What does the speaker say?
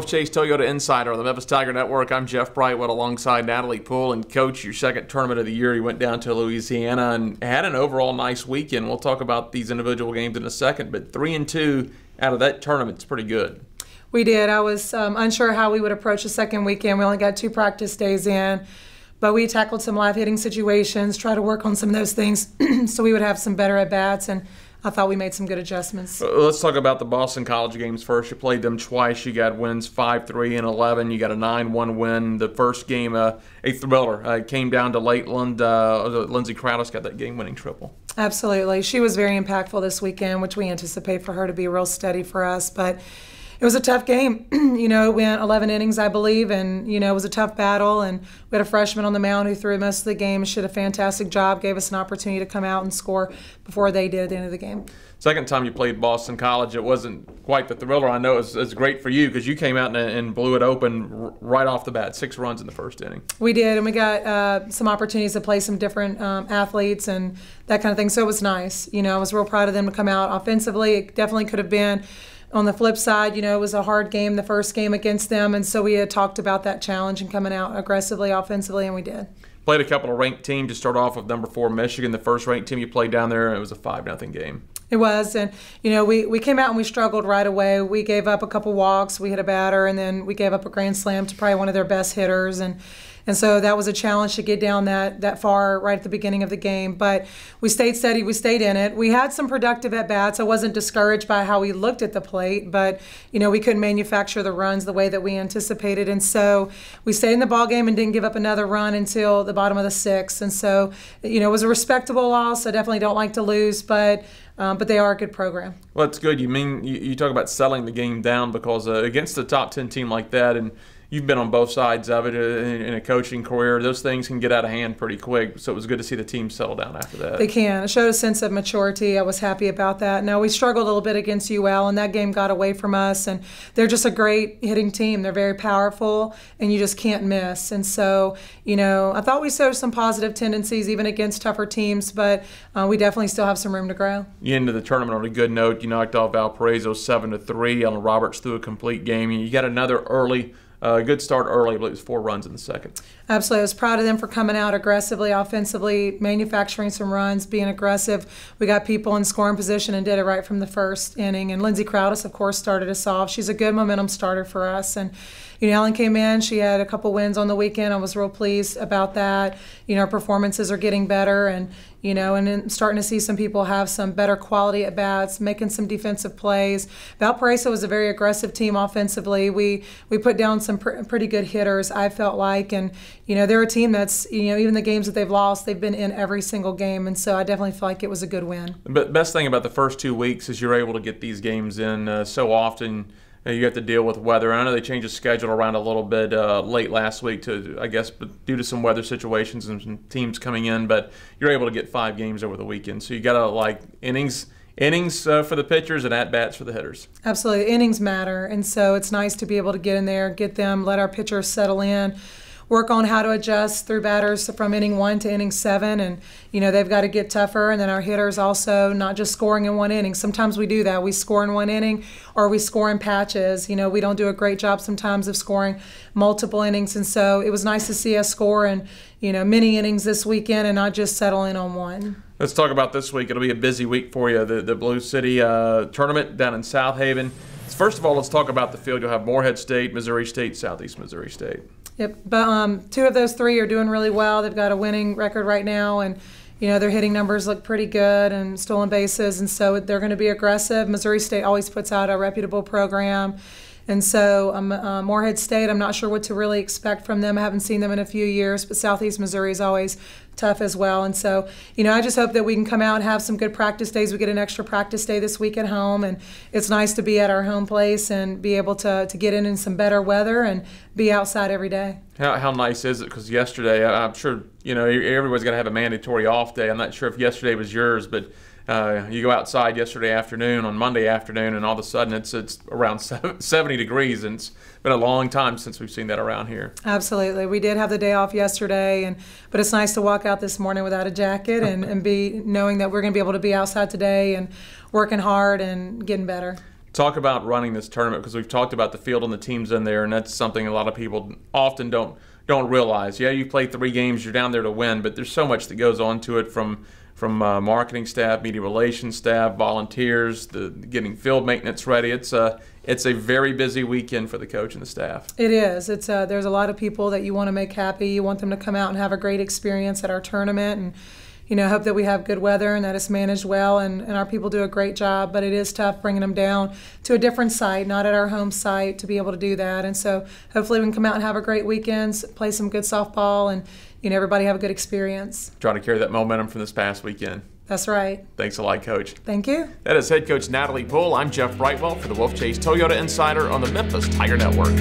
Wolfchase Toyota Insider on the Memphis Tiger Network. I'm Jeff Brightwell alongside Natalie Poole. And Coach, your second tournament of the year, you went down to Louisiana and had an overall nice weekend. We'll talk about these individual games in a second, but 3-2 out of that tournament's pretty good. We did. I was unsure how we would approach the second weekend. We only got 2 practice days in, but we tackled some live hitting situations, try to work on some of those things so we would have some better at-bats, and I thought we made some good adjustments. Let's talk about the Boston College games first. You played them twice. You got wins 5-3 and 11. You got a 9-1 win. The first game, a thriller. It came down to Lakeland. Lindsey Crowdis got that game-winning triple. Absolutely. She was very impactful this weekend, which we anticipate for her to be real steady for us. But it was a tough game. It went 11 innings, I believe, and, it was a tough battle. And we had a freshman on the mound who threw most of the game, did a fantastic job, gave us an opportunity to come out and score before they did at the end of the game. Second time you played Boston College, it wasn't quite the thriller. I know it's great for you because you came out and blew it open right off the bat, 6 runs in the first inning. We did, and we got some opportunities to play some different athletes and that kind of thing, so it was nice. I was real proud of them to come out offensively. It definitely could have been. On the flip side, it was a hard game, the first game against them, and so we had talked about that challenge and coming out aggressively, offensively, and we did. Played a couple of ranked teams to start off with. Number 4 Michigan, the first ranked team you played down there, it was a 5-0 game. It was, and we came out and we struggled right away. We gave up a couple walks, we hit a batter, and then we gave up a grand slam to probably one of their best hitters, and so that was a challenge to get down that far right at the beginning of the game. But we stayed steady, we stayed in it. We had some productive at-bats. I wasn't discouraged by how we looked at the plate, but we couldn't manufacture the runs the way that we anticipated. And so we stayed in the ball game and didn't give up another run until the bottom of the 6th. And so it was a respectable loss. I definitely don't like to lose, but they are a good program. Well, it's good. You talk about settling the game down because against a top 10 team like that, and you've been on both sides of it in a coaching career, those things can get out of hand pretty quick. So it was good to see the team settle down after that. They can. It showed a sense of maturity. I was happy about that. Now, we struggled a little bit against UL, and that game got away from us. And they're just a great hitting team. They're very powerful, and you just can't miss. And so, I thought we showed some positive tendencies even against tougher teams, but we definitely still have some room to grow. You ended the tournament on a good note. You knocked off Valparaiso 7-3. Alan Roberts threw a complete game. You got another good start early. I believe it was 4 runs in the second. Absolutely. I was proud of them for coming out aggressively, offensively, manufacturing some runs, being aggressive. We got people in scoring position and did it right from the first inning. And Lindsey Crowdis, of course, started us off. She's a good momentum starter for us. And Ellen came in. She had a couple wins on the weekend. I was real pleased about that. Our performances are getting better, and and then starting to see some people have some better quality at bats, making some defensive plays. Valparaiso was a very aggressive team offensively. We put down some pretty good hitters, I felt like, and they're a team that's even the games that they've lost, they've been in every single game, and so I definitely feel like it was a good win. But the best thing about the first 2 weeks is you're able to get these games in so often. You have to deal with weather. I know they changed the schedule around a little bit late last week, due to some weather situations and some teams coming in, but you're able to get 5 games over the weekend. So you got to innings for the pitchers and at-bats for the hitters. Absolutely. Innings matter, and so it's nice to be able to get in there, get them, let our pitchers settle in, work on how to adjust through batters from inning 1 to inning 7, and they've got to get tougher. And then our hitters also not just scoring in one inning. Sometimes we do that. We score in one inning or we score in patches. We don't do a great job sometimes of scoring multiple innings, and so it was nice to see us score in many innings this weekend and not just settle in on one. Let's talk about this week. It'll be a busy week for you. The Blue City tournament down in Southaven. First of all, let's talk about the field. You'll have Morehead State, Missouri State, Southeast Missouri State. Yep, but 2 of those 3 are doing really well. They've got a winning record right now, and their hitting numbers look pretty good and stolen bases, and so they're going to be aggressive. Missouri State always puts out a reputable program. And so Morehead State, I'm not sure what to really expect from them. I haven't seen them in a few years, but Southeast Missouri is always tough as well. And so, I just hope that we can come out and have some good practice days. We get an extra practice day this week at home, and it's nice to be at our home place and be able to get in some better weather and be outside every day. How nice is it? Because yesterday, I'm sure, everybody's got to have a mandatory off day. I'm not sure if yesterday was yours, but you go outside yesterday afternoon, on Monday afternoon, and all of a sudden it's around 70 degrees, and it's been a long time since we've seen that around here. Absolutely. We did have the day off yesterday, but it's nice to walk out this morning without a jacket and be knowing that we're going to be able to be outside today and working hard and getting better. Talk about running this tournament, because we've talked about the field and the teams in there, and that's something a lot of people often don't realize. Yeah, you play 3 games, you're down there to win, but there's so much that goes on to it from marketing staff, media relations staff, volunteers, getting field maintenance ready. It's a very busy weekend for the coach and the staff. It is. There's a lot of people that you want to make happy. You want them to come out and have a great experience at our tournament, and hope that we have good weather and that it's managed well, and our people do a great job. But it is tough bringing them down to a different site, not at our home site, to be able to do that. And so hopefully we can come out and have a great weekend, play some good softball, and everybody have a good experience. Try to carry that momentum from this past weekend. That's right. Thanks a lot, Coach. Thank you. That is Head Coach Natalie Poole. I'm Jeff Brightwell for the Wolfchase Toyota Insider on the Memphis Tiger Network.